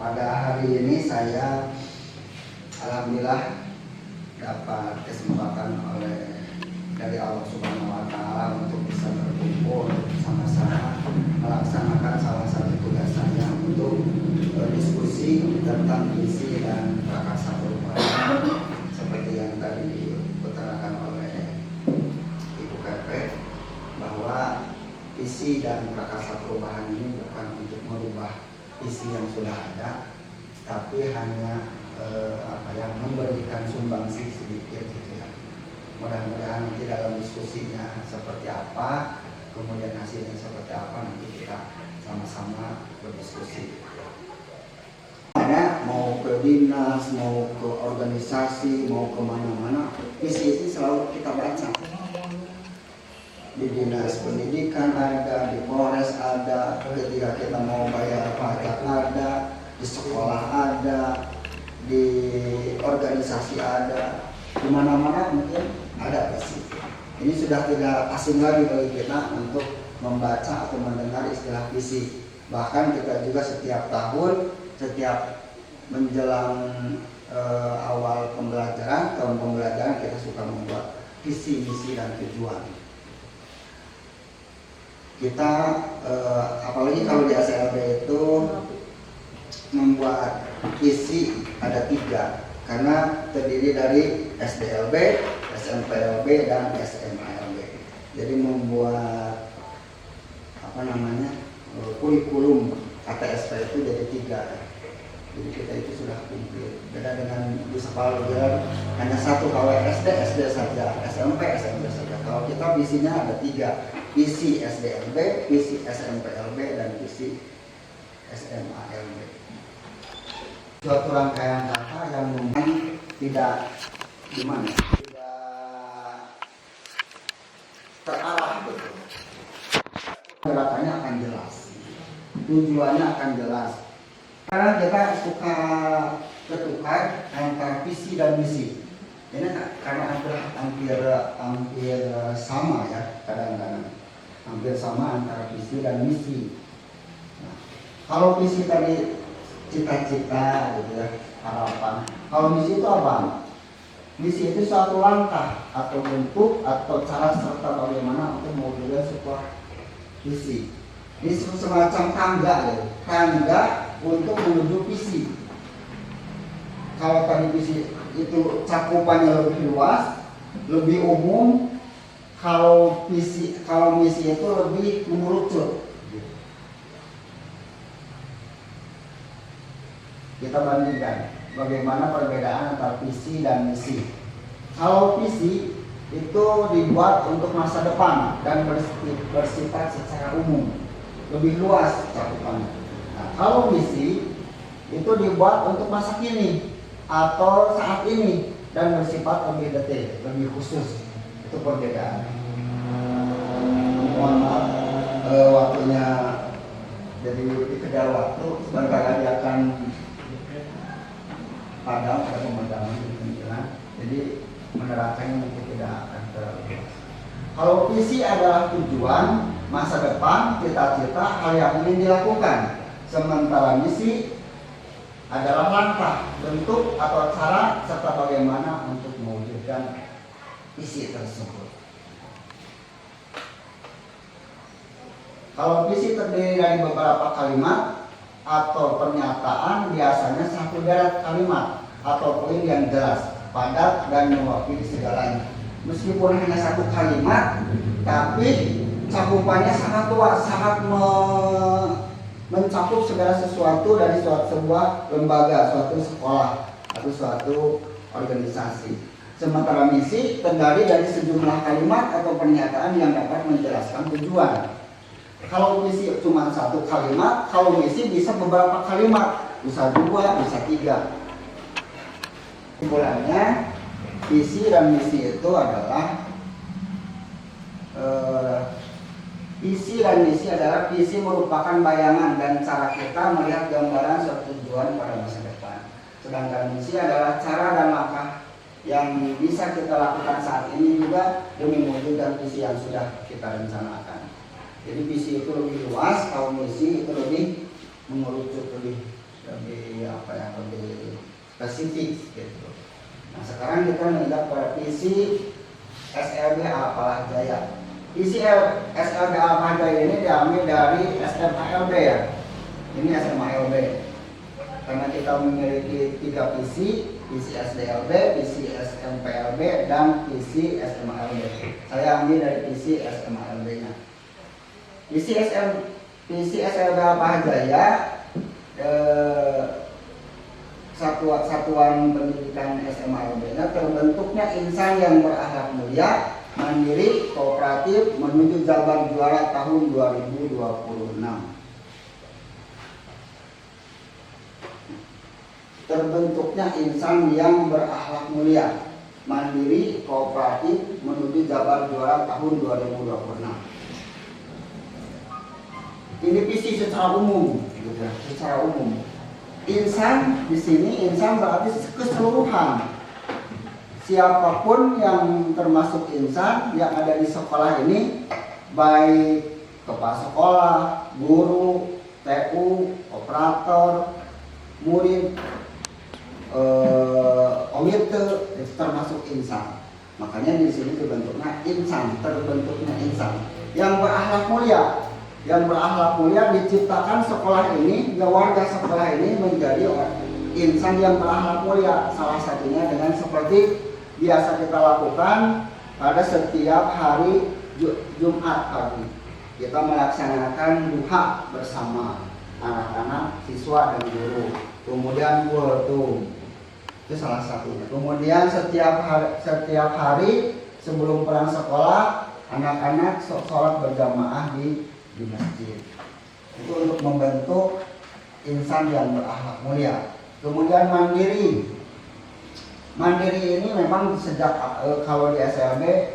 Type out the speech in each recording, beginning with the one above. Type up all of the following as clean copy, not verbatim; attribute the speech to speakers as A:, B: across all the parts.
A: Pada hari ini saya alhamdulillah dapat kesempatan dari Allah Subhanahu wa Ta'ala untuk bisa berkumpul sama-sama melaksanakan salah satu tugas saya untuk diskusi tentang visi dan prakarsa perubahan seperti yang tadi diutarakan oleh Ibu Pepe, bahwa visi dan prakarsa perubahan ini bukan untuk merubah visi yang sudah ada, tapi hanya yang memberikan sumbangsi sedikit gitu ya. Mudah-mudahan nanti dalam diskusinya seperti apa, kemudian hasilnya seperti apa, nanti kita sama-sama berdiskusi. Mau ke dinas, mau ke organisasi, mau kemana-mana, visi itu selalu kita baca. Di dinas pendidikan ada, di Polres ada, ketika kita mau bayar pajak ada, di sekolah ada, di organisasi ada, di mana-mana mungkin ada visi. Ini sudah tidak asing lagi bagi kita untuk membaca atau mendengar istilah visi. Bahkan kita juga setiap tahun, setiap menjelang awal pembelajaran, tahun pembelajaran, kita suka membuat visi, misi, dan tujuan. Kita apalagi kalau di SLB itu membuat visi ada 3 karena terdiri dari SDLB, SMPLB, dan SMALB. Jadi membuat kurikulum KTSP itu jadi 3. Jadi kita itu sudah kumpul. Beda dengan di sekolah hanya 1 kalau SD saja, SMP saja. Kalau kita visinya ada 3. Visi SDLB, visi SMPLB, dan visi SMALB. Suatu rangkaian kata yang mungkin tidak terarah betul. Gerakannya akan jelas, tujuannya akan jelas. Karena kita suka ketukar antara visi dan misi. Ini karena hampir sama ya, kadang-kadang hampir sama antara visi dan misi. Nah, kalau visi tadi cita-cita gitu ya, harapan. Kalau misi itu apa? Misi itu suatu langkah atau bentuk atau cara serta bagaimana untuk mewujudkan sebuah visi. Ini semacam tangga ya, tangga untuk menuju visi. Kalau tadi visi itu cakupannya lebih luas, lebih umum. Kalau misi itu lebih mengerucut. Kita bandingkan bagaimana perbedaan antara visi dan misi. Kalau visi itu dibuat untuk masa depan dan bersifat secara umum, lebih luas cakupannya. Nah, kalau misi itu dibuat untuk masa kini atau saat ini dan bersifat lebih detail, lebih khusus. Itu perbedaan. Mohon maaf waktunya jadi dikejar waktu, sebentar lagi akan padam pada pemadaman jadi menerangkannya mungkin tidak akan terlalu. Kalau visi adalah tujuan, masa depan, cita-cita, hal yang ingin dilakukan. Sementara misi adalah langkah, bentuk, atau cara serta bagaimana untuk mewujudkan visi tersebut. Kalau visi terdiri dari beberapa kalimat atau pernyataan, biasanya satu deret kalimat atau poin yang jelas, padat, dan mewakili segalanya. Meskipun hanya 1 kalimat, tapi cakupannya sangat luas, sangat mencakup segala sesuatu dari sebuah lembaga, suatu sekolah, atau suatu organisasi. Sementara misi terdiri dari sejumlah kalimat atau pernyataan yang dapat menjelaskan tujuan. Kalau misi cuma 1 kalimat, kalau misi bisa beberapa kalimat, bisa 2, bisa 3. Kesimpulannya, visi dan misi itu adalah visi merupakan bayangan dan cara kita melihat gambaran suatu tujuan pada masa depan. Sedangkan misi adalah cara dan langkah yang bisa kita lakukan saat ini juga demi mewujudkan visi yang sudah kita rencanakan. Jadi visi itu lebih luas, kalau misi itu lebih mengerucut, lebih spesifik gitu. Nah sekarang kita melihat pada PC SLB Al-Falah Jaya. PC SLB Al-Falah Jaya ini diambil dari SMALB ya. Ini SMALB. Karena kita memiliki 3 PC, PC SDLB, PC SMPLB, dan PC SMALB. Saya ambil dari PC SMALB-nya. PC SLB Al-Falah Jaya satuan pendidikan SMALB-nya terbentuknya insan yang berakhlak mulia, mandiri, kooperatif menuju Jabar Juara tahun 2026. Terbentuknya insan yang berakhlak mulia, mandiri, kooperatif menuju Jabar Juara tahun 2026. Ini visi secara umum, secara umum. Insan di sini insan berarti keseluruhan. Siapapun yang termasuk insan yang ada di sekolah ini, baik kepala sekolah, guru, TU, operator, murid, komite, itu termasuk insan. Makanya di sini terbentuknya insan yang berakhlak mulia. Yang berakhlak mulia diciptakan sekolah ini, warga sekolah ini menjadi insan yang berakhlak mulia. Salah satunya dengan seperti biasa kita lakukan pada setiap hari Jumat pagi. Kita melaksanakan duha bersama anak-anak, siswa dan guru. Kemudian kultum, itu salah satunya. Kemudian setiap hari sebelum pulang sekolah, anak-anak sholat berjamaah di masjid. Itu untuk membentuk insan yang berakhlak mulia. Kemudian mandiri. Mandiri ini memang sejak kalau di SLB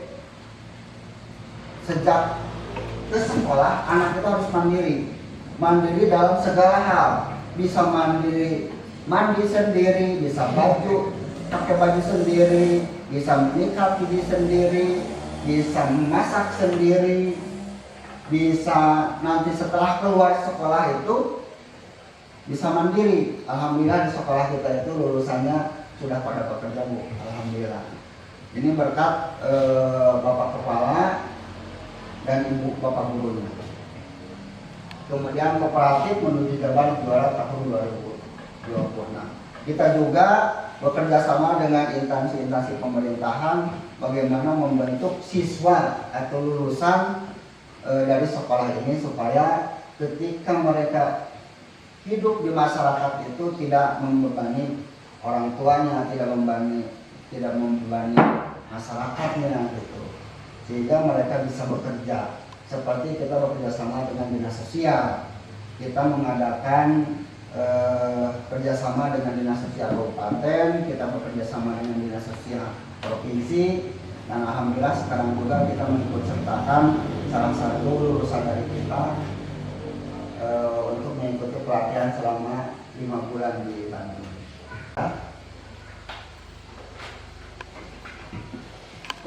A: sejak ke sekolah anak kita harus mandiri. Mandiri dalam segala hal. Bisa mandiri, mandi sendiri, bisa pakai baju sendiri, bisa menyikat diri sendiri, bisa memasak sendiri, bisa nanti setelah keluar sekolah itu bisa mandiri. Alhamdulillah di sekolah kita itu lulusannya sudah pada bekerja, Bu. Alhamdulillah. Ini berkat Bapak Kepala dan Ibu Bapak Gurunya. Kemudian kooperatif menuju Jabar Juara tahun 2026. Kita juga bekerja sama dengan instansi-instansi pemerintahan bagaimana membentuk siswa atau lulusan dari sekolah ini supaya ketika mereka hidup di masyarakat itu tidak membebani orang tuanya, tidak membebani masyarakatnya gitu. Sehingga mereka bisa bekerja. Seperti kita bekerja sama dengan dinas sosial. Kita mengadakan kerjasama dengan dinas sosial kabupaten, kita bekerja sama dengan dinas sosial provinsi. Dan alhamdulillah sekarang juga kita mengikut sertakan salah satu lulusan dari kita untuk mengikuti pelatihan selama 5 bulan di Bandung.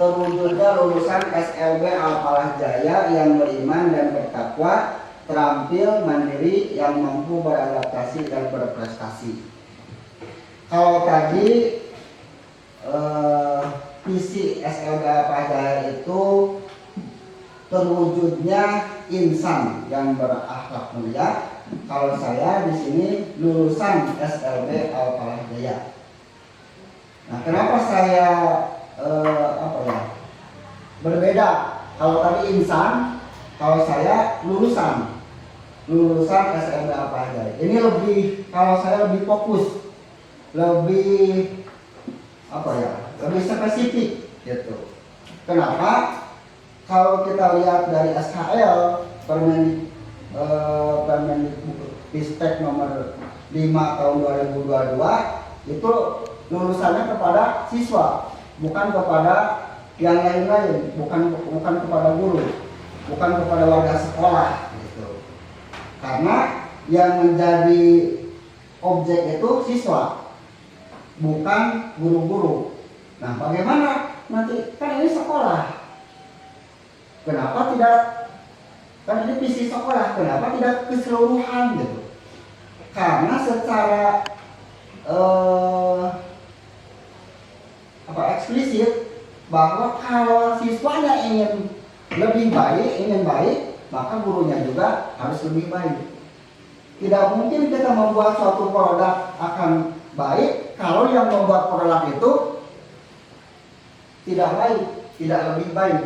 A: Terwujudnya lulusan SLB Al-Falah Jaya yang beriman dan bertakwa, terampil, mandiri, yang mampu beradaptasi dan berprestasi. Kalau tadi visi SLB Al-Falah Jaya itu terwujudnya insan yang berakhlak mulia. Kalau saya di sini lulusan SLB Al-Falah Jaya. Nah, kenapa saya berbeda? Kalau tadi insan, kalau saya lulusan SLB Al-Falah Jaya. Ini lebih, kalau saya lebih fokus, lebih lebih spesifik gitu. Kenapa? Kalau kita lihat dari SHL Permendikbudristek nomor 5 tahun 2022 itu lulusannya kepada siswa, bukan kepada yang lain-lain, bukan kepada guru, bukan kepada warga sekolah gitu. Karena yang menjadi objek itu siswa, bukan guru-guru. Nah, bagaimana nanti, kan ini sekolah, kenapa tidak, kan ini visi sekolah, kenapa tidak keseluruhan gitu? Karena secara bahwa kalau siswanya ingin lebih baik, maka gurunya juga harus lebih baik. Tidak mungkin kita membuat suatu produk akan baik kalau yang membuat produk itu tidak baik, tidak lebih baik.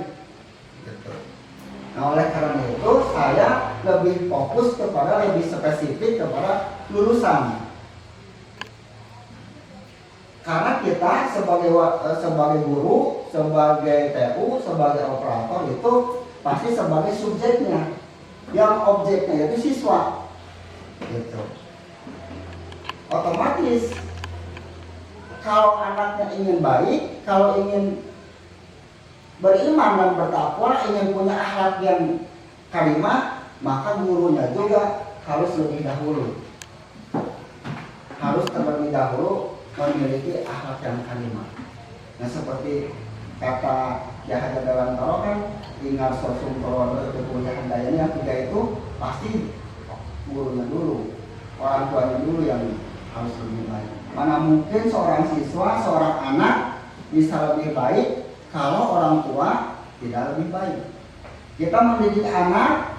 A: Nah, oleh karena itu saya lebih fokus kepada lebih spesifik kepada lulusan. Karena kita sebagai guru, sebagai TU, sebagai operator itu pasti sebagai subjeknya, yang objeknya itu siswa, gitu. Otomatis kalau anaknya ingin baik, kalau ingin beriman dan bertakwa, ingin punya akhlak yang karimah, maka gurunya juga harus lebih dahulu, harus terlebih dahulu memiliki akhlak yang karimah. Nah, seperti kata Yahya dalam Taro kan, ingat sosum perwala kekuliahan dayanya, yang tiga itu pasti gurunya dulu, orang tuanya dulu yang harus lebih baik. Mana mungkin seorang siswa, seorang anak bisa lebih baik kalau orang tua tidak lebih baik. Kita mendidik anak,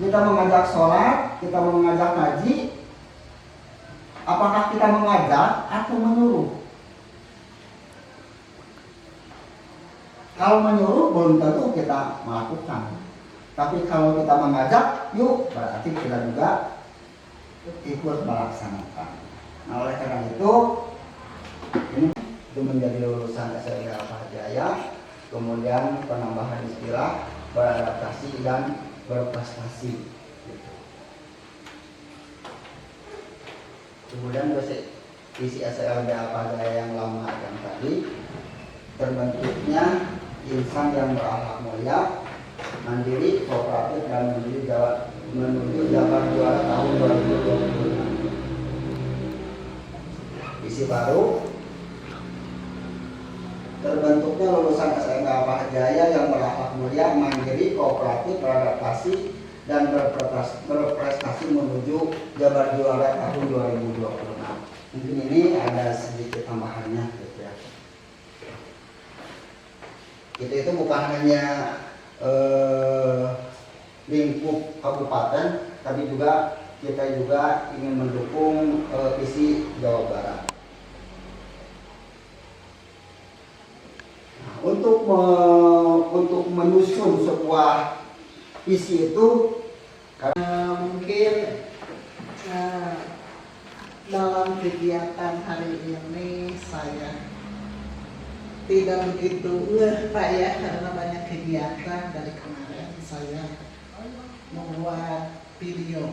A: kita mengajak sholat, kita mengajak ngaji. Apakah kita mengajak atau menyuruh? Kalau menyuruh belum tentu kita melakukan. Tapi kalau kita mengajak, yuk, berarti kita juga ikut melaksanakan. Nah, oleh karena itu ini menjadi lulusan SLB Al-Fahjaya, kemudian penambahan istilah, beradaptasi dan berprestasi. Kemudian isi SLB Al-Fahjaya yang lama yang tadi, terbentuknya insan yang berakhlak mulia, mandiri, kooperatif, dan menuju jabar juara tahun 2026. Isi baru, terbentuknya lulusan SMK Al-Fahjaya yang berakhlak mulia, mandiri, kooperatif, beradaptasi, dan berprestasi menuju jabar juara tahun 2026. Mungkin ini ada sedikit tambahannya, gitu ya. Itu bukan hanya lingkup kabupaten, tapi juga kita juga ingin mendukung visi Jawa Barat. Nah, untuk menyusun sebuah visi itu,
B: karena mungkin dalam kegiatan hari ini saya tidak begitu Pak ya, karena banyak kegiatan. Dari kemarin saya membuat video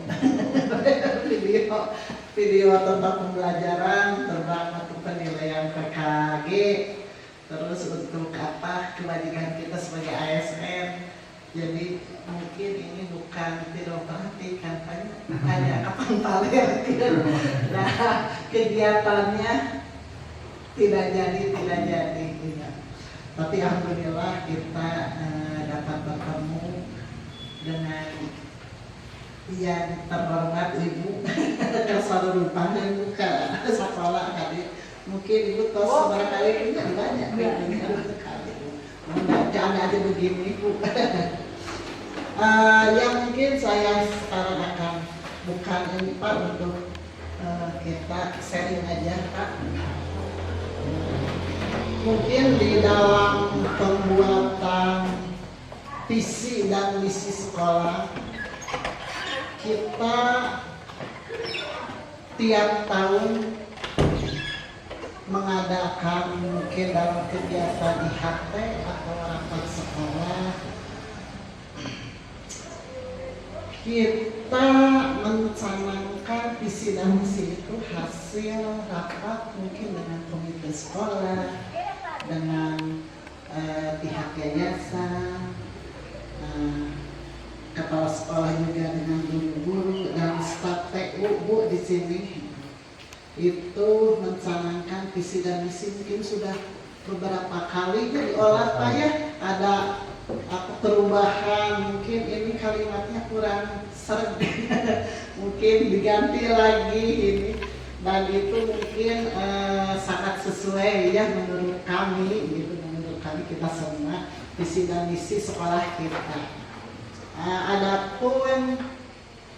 B: tentang pembelajaran, tentang mata penilaian PKG, terus untuk apa kewajiban kita sebagai ASN. Jadi mungkin ini bukan tidak perhatikan, hanya kapan paling. Nah, kegiatannya tidak jadi. Tapi alhamdulillah kita dapat bertemu dengan yang terhormat Ibu Kesaluruhan buka sekolah tadi. Mungkin Ibu tos barangkali punya banyak sekali. Jangan aja begini Bu. Yang mungkin saya sekarang akan bukan ini Pak, untuk kita sharing aja Pak. Mungkin di dalam pembuatan visi dan misi sekolah, kita tiap tahun mengadakan mungkin dalam kegiatan IHT atau rapat sekolah, kita mencanangkan visi dan misi itu hasil rapat mungkin dengan komite sekolah, dengan pihak yayasan, kepala sekolah juga, dengan guru-guru dan staf TU Bu di sini. Itu mencanangkan visi dan misi mungkin sudah beberapa kali diolah Pak ya. Ada perubahan, mungkin ini kalimatnya kurang seret mungkin diganti lagi ini, dan itu mungkin sangat sesuai ya menurut kami gitu, bagi kita semua visi dan misi sekolah kita. Adapun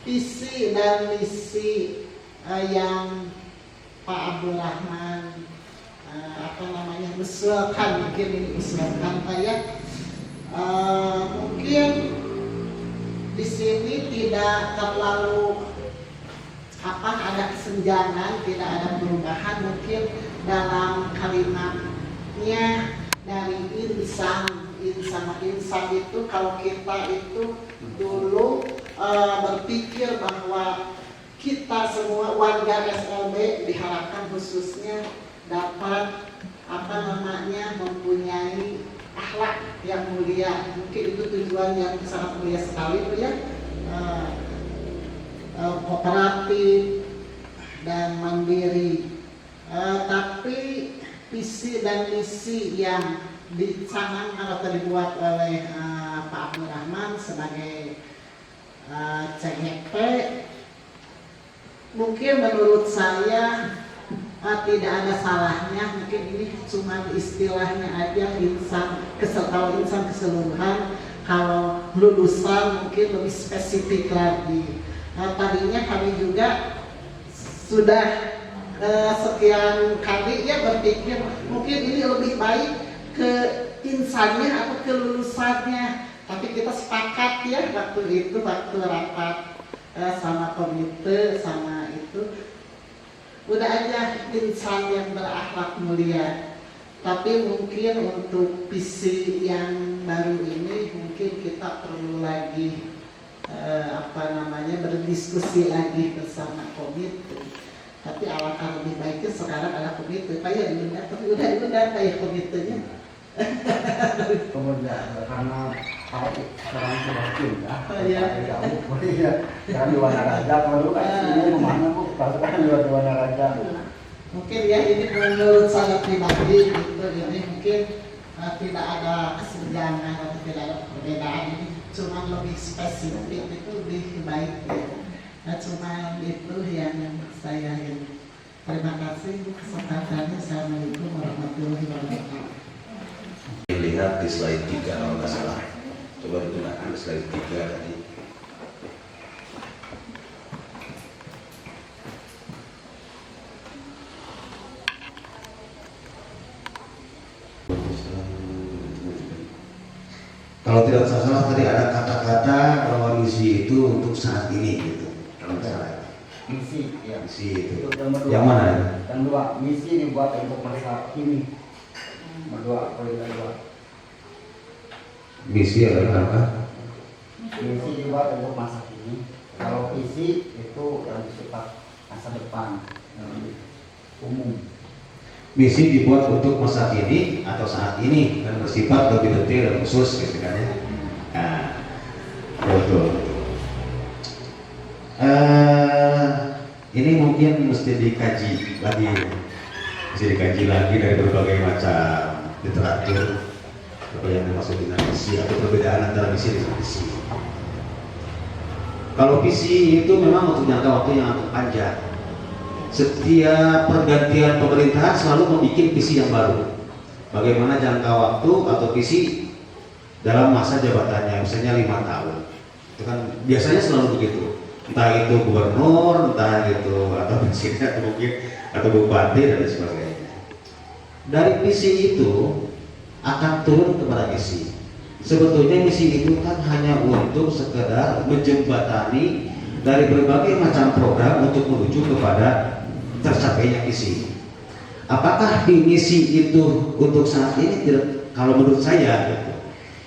B: visi dan misi yang Pak Abdul Rahman usulkan, mungkin ini usulkan Pak ya, mungkin di sini tidak terlalu ada kesenjangan, tidak ada perubahan, mungkin dalam kalimatnya dari insan itu, kalau kita itu dulu berpikir bahwa kita semua warga SLB diharapkan khususnya dapat mempunyai akhlak yang mulia. Mungkin itu tujuan yang sangat mulia sekali ya, kooperatif dan mandiri. Tapi visi dan misi yang dicanangkan atau dibuat oleh Pak Abdul Rahman sebagai CGP, mungkin menurut saya tidak ada salahnya. Mungkin ini cuma istilahnya aja, kalau insan keseluruhan, kalau lulusan mungkin lebih spesifik lagi. Tadinya kami juga sudah sekian kali ya berpikir mungkin ini lebih baik ke insannya atau ke lulusannya, tapi kita sepakat ya waktu rapat sama komite sama itu, udah aja insan yang berakhlak mulia. Tapi mungkin untuk visi yang baru ini mungkin kita perlu lagi berdiskusi lagi bersama komite. Tapi alangkah lebih baiknya sekarang ada komite, Pak ya diundang, tapi udah diundang Pak ya komitenya.
A: Kemudian karena sekarang sudah pindah, sekarang di Wanaraja. Kalau dulu ini kemana Bu? Sekarang di Wanaraja.
B: Mungkin ya ini menurut saya pribadi gitu, ini mungkin tidak ada kesenjangan atau tidak ada perbedaan, ini cuma lebih spesifik, itu lebih baik ya. Cuma itu yang saya ingin. Terima kasih kesempatannya. Assalamualaikum warahmatullahi wabarakatuh.
C: Lihat di slide 3 kalau nggak salah, coba digunakan slide 3 tadi. Kalau tidak salah tadi ada kata-kata bahwa misi itu untuk saat ini gitu. Kalau nggak salah.
A: Misi, ya.
C: Misi itu.
A: Yang
C: mana?
A: Yang dua, misi dibuat untuk masa kini. Poin kedua.
C: Misi adalah apa?
A: Misi dibuat untuk masa kini. Kalau visi itu yang bersifat masa depan, yang umum.
C: Misi dibuat untuk masa kini atau saat ini dan bersifat lebih detail dan khusus gitu kan ya. Nah, betul. Ini mungkin mesti dikaji lagi dari berbagai macam literatur apa yang dimaksud dengan visi atau perbedaan antara misi dan visi. Kalau visi itu memang untuk jangka waktu yang agak panjang. Setiap pergantian pemerintahan selalu membuat visi yang baru. Bagaimana jangka waktu atau visi dalam masa jabatannya, misalnya 5 tahun. Itu kan biasanya selalu begitu. Entah itu gubernur, entah itu atau presiden atau mungkin atau bupati dan sebagainya. Dari visi itu akan turun kepada misi. Sebetulnya misi itu kan hanya untuk sekedar menjembatani dari berbagai macam program untuk menuju kepada tercapainya visi. Apakah misi itu untuk saat ini? Tidak, kalau menurut saya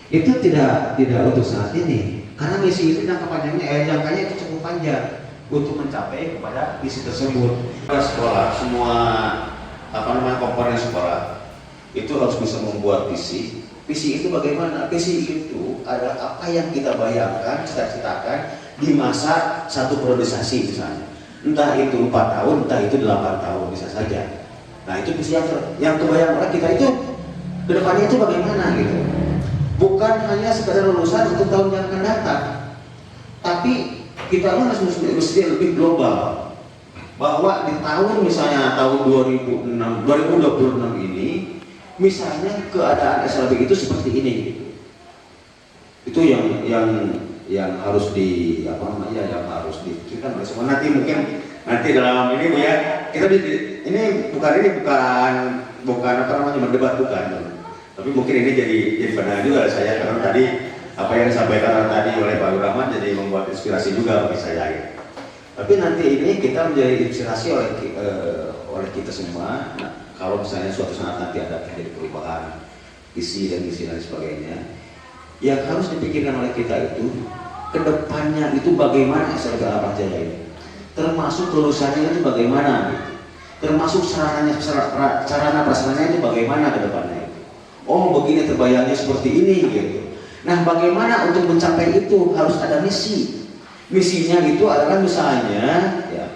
C: itu tidak untuk saat ini, karena misi itu jangkanya itu cukup panjang untuk mencapai kepada misi tersebut. Sekolah, semua komponen sekolah itu harus bisa membuat visi. Visi itu bagaimana? Visi itu adalah apa yang kita bayangkan, cita-citakan di masa satu priorisasi misalnya. Entah itu 4 tahun, entah itu 8 tahun, bisa saja. Nah itu visi yang kebayang oleh kita itu kedepannya itu bagaimana gitu. Bukan hanya sekedar lulusan untuk tahun yang akan datang, tapi kita harus mesti lebih global. Bahwa di tahun misalnya tahun 2026 ini misalnya keadaan SLB itu seperti ini, itu yang harus di apa namanya, yang harus dipikirkan oleh semua. Nanti mungkin dalam ini Bu ya, kita ini bukan apa namanya mendebat, bukan, tapi mungkin ini jadi pandangan juga saya, karena tadi apa yang disampaikan tadi oleh Pak Rahman jadi membuat inspirasi juga bagi saya ya. Tapi nanti ini kita menjadi inspirasi oleh kita semua. Nah, kalau misalnya suatu saat nanti ada terjadi perubahan visi dan misi dan sebagainya, yang harus dipikirkan oleh kita itu kedepannya itu bagaimana SLB Ahmad Jaya ini, termasuk kelulusannya itu bagaimana, termasuk sarana prasarananya itu bagaimana ke depannya. Oh begini terbayangnya seperti ini gitu. Nah bagaimana untuk mencapai itu harus ada misi. Misinya itu adalah misalnya ya,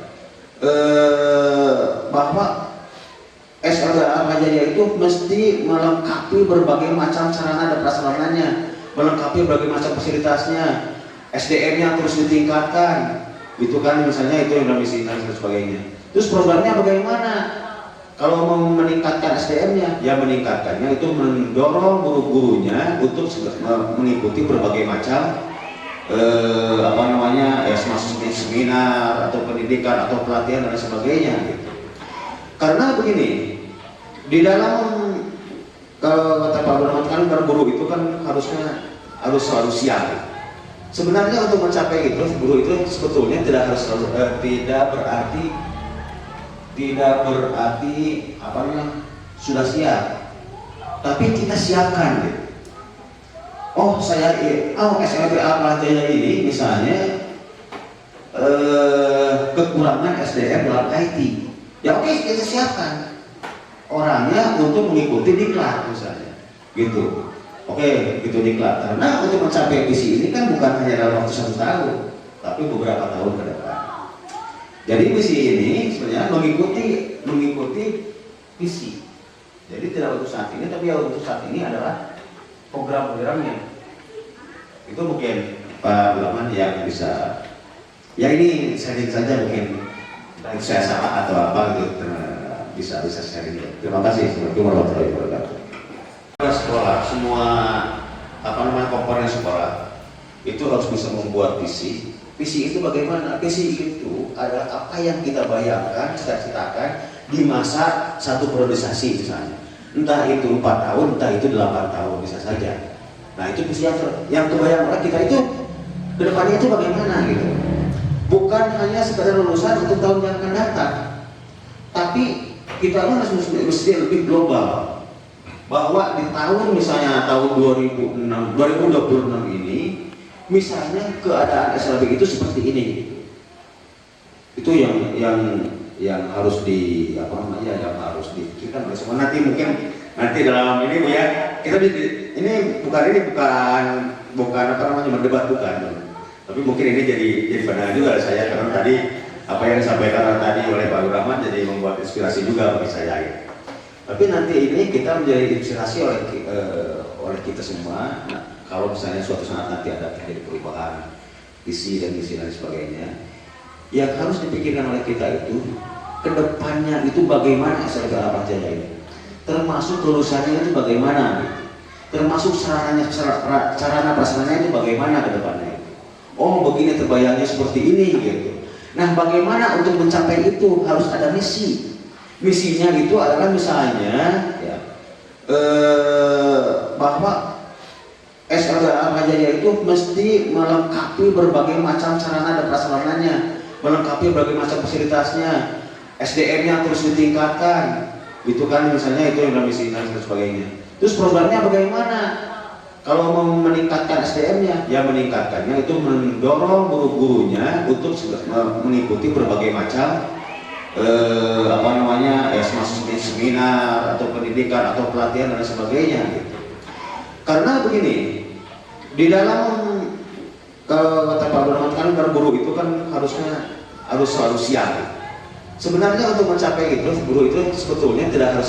C: bahwa SLB Ahmad Jaya itu mesti melengkapi berbagai macam sarana dan prasarananya, melengkapi berbagai macam fasilitasnya, SDM-nya terus ditingkatkan, gitu kan, misalnya itu yang misi dan sebagainya. Terus programnya bagaimana? Kalau mau meningkatkan SDM-nya, ya meningkatkannya itu mendorong guru-gurunya untuk mengikuti berbagai macam apa namanya ya, semacam seminar atau pendidikan atau pelatihan dan sebagainya gitu. Karena begini, di dalam kalau kata Pak Burhan kan guru itu kan harus selalu siap. Sebenarnya untuk mencapai itu guru itu sebetulnya tidak berarti apa namanya sudah siap, tapi kita siapkan gitu. Oh SLB Ahmad Jaya ini misalnya kekurangan SDM dalam IT, ya oke, kita siapkan orangnya untuk mengikuti diklat misalnya gitu. Oke, gitu diklat. Karena untuk mencapai visi ini kan bukan hanya dalam waktu 1 tahun, tapi beberapa tahun ke depan. Jadi misi ini sebenarnya mengikuti visi. Jadi tidak untuk saat ini, tapi yang untuk saat ini adalah program-programnya. Itu mungkin Pak Rahman yang bisa. Ya ini sharing saja mungkin. Baik saya salah atau apa gitu, bisa sharing. Terima kasih. Assalamualaikum warahmatullahi wabarakatuh. Sekolah, semua apa namanya komponen sekolah itu harus bisa membuat visi. Visi itu bagaimana? Visi itu adalah apa yang kita bayangkan, cita-citakan di masa satu periodisasi misalnya. Entah itu 4 tahun, entah itu 8 tahun bisa saja. Nah itu visi yang kebayang oleh kita itu kedepannya itu bagaimana gitu. Bukan hanya sekedar lulusan untuk tahun yang akan datang, tapi kita harus mesti lebih global. Bahwa di tahun misalnya tahun 2026 ini misalnya keadaan SLB itu seperti ini, itu yang harus apa namanya, yang harus dipikirkan oleh semua. Nanti mungkin dalam ini Bu ya, kita ini bukan apa namanya mendebat, bukan, tapi mungkin ini jadi pandangan juga saya, karena tadi apa yang disampaikan tadi oleh Pak Rahman jadi membuat inspirasi juga bagi saya ya. Tapi nanti ini kita menjadi inspirasi oleh kita semua. Nah, kalau misalnya suatu saat nanti ada terjadi perubahan visi dan misi dan sebagainya, yang harus dipikirkan oleh kita itu kedepannya itu bagaimana SLB Ahmad Jaya ini, termasuk kelulusannya itu bagaimana, termasuk sarana prasarananya itu bagaimana ke depannya. Oh begini terbayangnya seperti ini gitu. Nah bagaimana untuk mencapai itu harus ada misi. Misinya itu adalah misalnya ya, bahwa SLB Ahmad Jaya itu mesti melengkapi berbagai macam sarana dan prasarananya, melengkapi berbagai macam fasilitasnya, SDM-nya terus ditingkatkan, gitu kan, misalnya itu yang misi dan sebagainya. Terus programnya bagaimana? Kalau mau meningkatkan SDM-nya, ya meningkatkannya itu mendorong guru-gurunya untuk mengikuti berbagai macam apa namanya ya, semacam seminar atau pendidikan atau pelatihan dan sebagainya gitu. Karena begini, di dalam kalau kata Pak Burhan kan guru itu kan harus selalu siap. Sebenarnya untuk mencapai itu guru itu sebetulnya tidak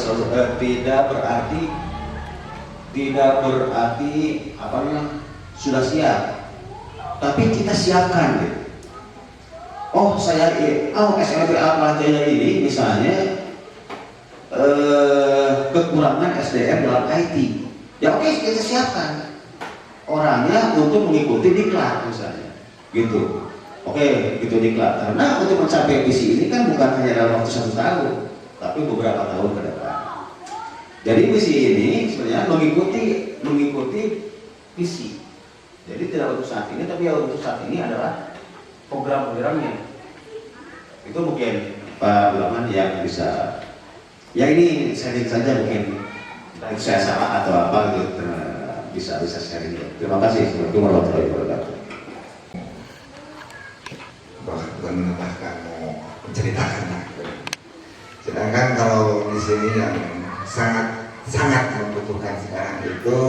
C: berarti apa namanya sudah siap, tapi kita siapkan gitu. Oh SLB Ahmad Jaya ini misalnya kekurangan SDM dalam IT. Ya oke, kita siapkan orangnya untuk mengikuti diklat misalnya, gitu. Oke, gitu diklat. Karena untuk mencapai visi ini kan bukan hanya dalam waktu 1 tahun, tapi beberapa tahun ke depan. Jadi visi ini sebenarnya mengikuti visi. Jadi tidak untuk saat ini, tapi yang untuk saat ini adalah program-programnya. Itu mungkin Pak Bulaman yang bisa. Ya ini sharing saja mungkin saya salah atau apa gitu, bisa sharing. Terima kasih. Assalamualaikum warahmatullahi wabarakatuh.
D: Bukan menambahkan, mau menceritakan lah. Sedangkan kalau di sini yang sangat membutuhkan sekarang itu,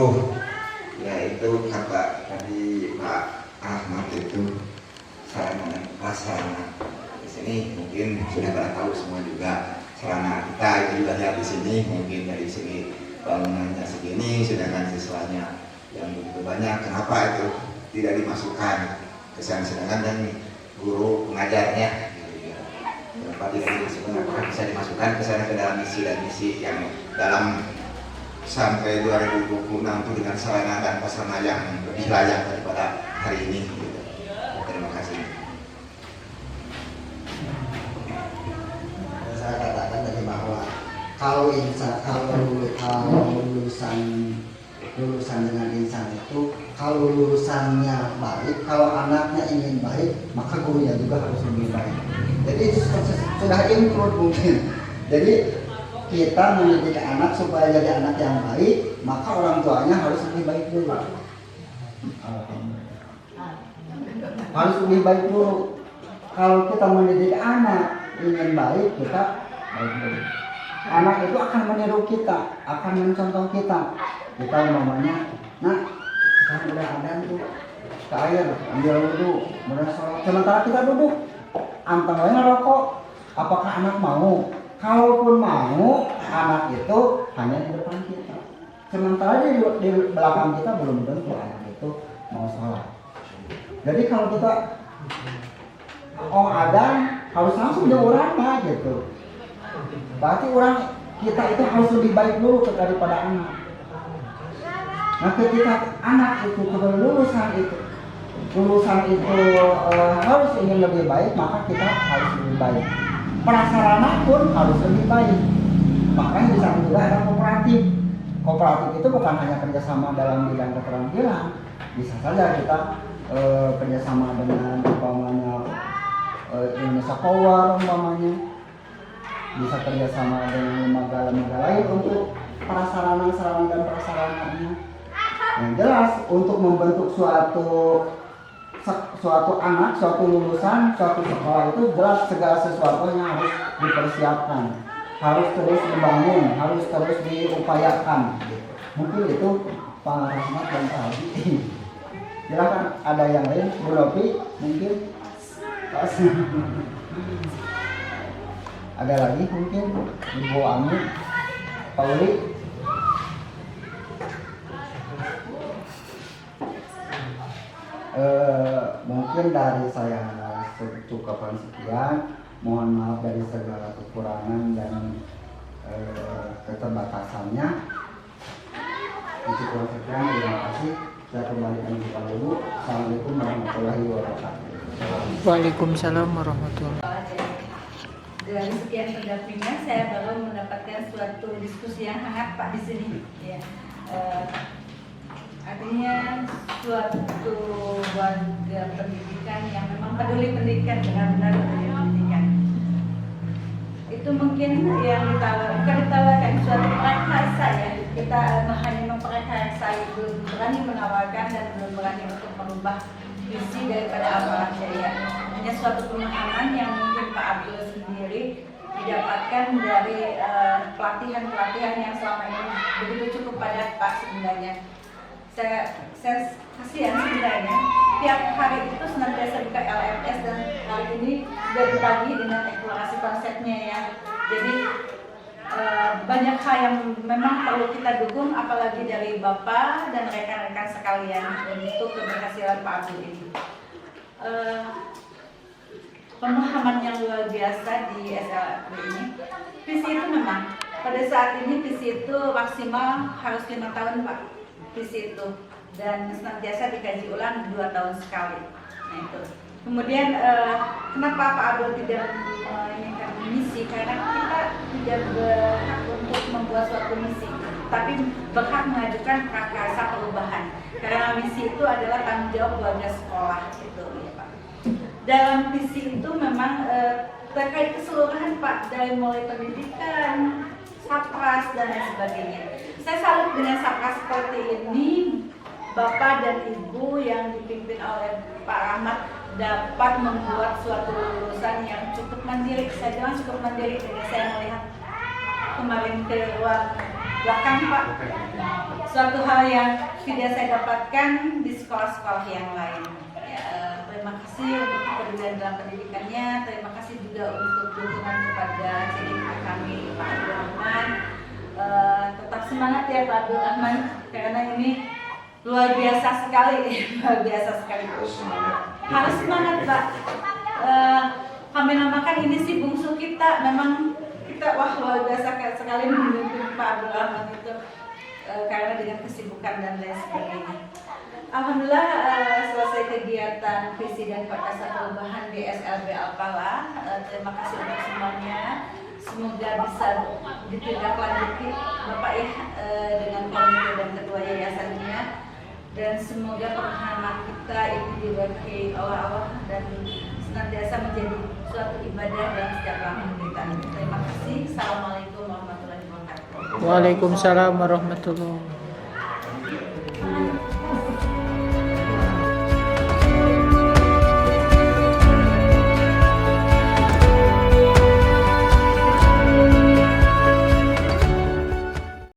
D: yaitu kata tadi Pak Ahmad itu sarana. Di sini mungkin sudah pada tahu semua juga sarana kita itu juga lihat di sini, mungkin dari sini bangunannya segini, sedangkan siswanya yang begitu banyak. Kenapa itu tidak dimasukkan ke sana, sedangkan dan guru pengajarnya? Kenapa tidak dimasukkan? Apakah bisa dimasukkan ke sana, ke dalam misi dan misi yang dalam sampai 2026 itu dengan sarana dan prasarana yang lebih layak daripada hari ini? Gitu. Terima kasih.
A: Saya katakan tadi bahwa kalau lulusan dengan insan itu, kalau lulusannya baik, kalau anaknya ingin baik, maka gurunya juga harus lebih baik. Jadi sudah include mungkin. Jadi kita mendidik anak supaya jadi anak yang baik, maka orang tuanya harus lebih baik dulu. Harus lebih baik dulu. Kalau kita mendidik anak ingin baik, kita baik dulu. Anak itu akan meniru kita, akan mencontoh kita. Kita umpamanya, nah sekarang udah ada tuh ke air, ambil wudhu, kemudian sholat. Sementara kita duduk, anteng wae ngerokok. Apakah anak mau? Kalaupun mau, anak itu hanya di depan kita. Sementara di belakang kita belum tentu anak itu mau sholat. Jadi kalau kita ada harus langsung diurangnya gitu. Berarti kita itu harus lebih baik dulu daripada anak. Nah ketika anak itu lulusan itu harus ingin lebih baik, maka kita harus lebih baik. Prasarana pun harus lebih baik. Makanya di sana juga ada kooperatif. Kooperatif itu bukan hanya kerjasama dalam bidang keterampilan. Bisa saja kita kerjasama dengan umpamanya Indonesia Power umpamanya. Bisa kerjasama dengan lembaga-lembaga lain untuk prasarana dan prasarananya. Yang jelas untuk membentuk suatu anak, suatu lulusan, suatu sekolah itu jelas segala sesuatunya harus dipersiapkan, harus terus dibangun, harus terus diupayakan. Mungkin itu Pak Rahmat dan Pak Haji. Silakan ada yang lain, Bu Lopi mungkin. Ada lagi mungkin Ibu Ami, Pak Uli. Mungkin dari saya cukupan sekian. Mohon maaf dari segala kekurangan dan keterbatasannya. Cukupan sekian, terima kasih. Saya kembalikan kepada Ibu. Assalamualaikum warahmatullahi wabarakatuh.
E: Waalaikumsalam warahmatullahi wabarakatuh.
F: Dari sekian pendampingnya, saya baru mendapatkan suatu diskusi yang hangat Pak di sini. Ya. Artinya suatu warga pendidikan yang memang peduli pendidikan, benar-benar peduli pendidikan. Itu mungkin yang ditawarkan suatu prakarsa ya. Kita hanya memprakarsa, belum berani menawarkan dan belum berani untuk merubah visi daripada aparat jaya. Hanya suatu pemahaman yang mungkin Pak Abdul sendiri didapatkan dari pelatihan-pelatihan yang selama ini begitu cukup padat Pak sebenarnya. Saya kasihan sebenarnya tiap hari itu senantiasa buka LMS dan hari ini sudah dibagi dengan eksplorasi konsepnya ya. Jadi banyak hal yang memang perlu kita dukung, apalagi dari Bapak dan rekan-rekan sekalian untuk keberhasilan Pak Abdul ini. Pemahaman yang luar biasa di SLB ini. Visi itu memang pada saat ini visi itu maksimal harus 5 tahun Pak, visi itu, dan senantiasa dikaji ulang 2 tahun sekali. Nah itu. Kemudian kenapa Pak Abdul tidak menginginkan misi? Karena kita tidak berhak untuk membuat suatu misi, tapi berhak mengajukan prakarsa perubahan. Karena misi itu adalah tanggung jawab warga sekolah itu, ya Pak. Dalam visi itu memang terkait keseluruhan Pak, dari mulai pendidikan, sapras dan lain sebagainya. Saya salut dengan sapras seperti ini, Bapak dan Ibu yang dipimpin oleh Pak Rahmat dapat membuat suatu lulusan yang cukup mandiri. Saya bilang cukup mandiri dengan saya melihat kemarin ke ruang belakang Pak. Suatu hal yang tidak saya dapatkan di sekolah-sekolah yang lain. Ya, terima kasih untuk kepedulian dalam pendidikannya. Terima kasih juga untuk dukungan kepada CDK kami Pak Abdul Rahman. Tetap semangat ya Pak Abdul Rahman, karena ini luar biasa sekali, luar biasa sekali. Harus semangat Pak. Kami namakan ini si bungsu kita. Memang kita luar biasa sekali memimpin Pak Abdul Rahman itu, karena dengan kesibukan dan lain sebagainya. Alhamdulillah selesai kegiatan visi dan prakarsa perubahan di SLB Alpala. Terima kasih untuk semuanya. Semoga bisa ditindaklanjuti Bapak ya, dengan komite dan ketua yayasannya. Dan semoga pemahaman kita ini diberkahi oleh Allah dan senantiasa menjadi suatu ibadah dan setiap langkah kita. Terima kasih. Assalamualaikum warahmatullahi wabarakatuh.
E: Waalaikumsalam warahmatullahi wabarakatuh.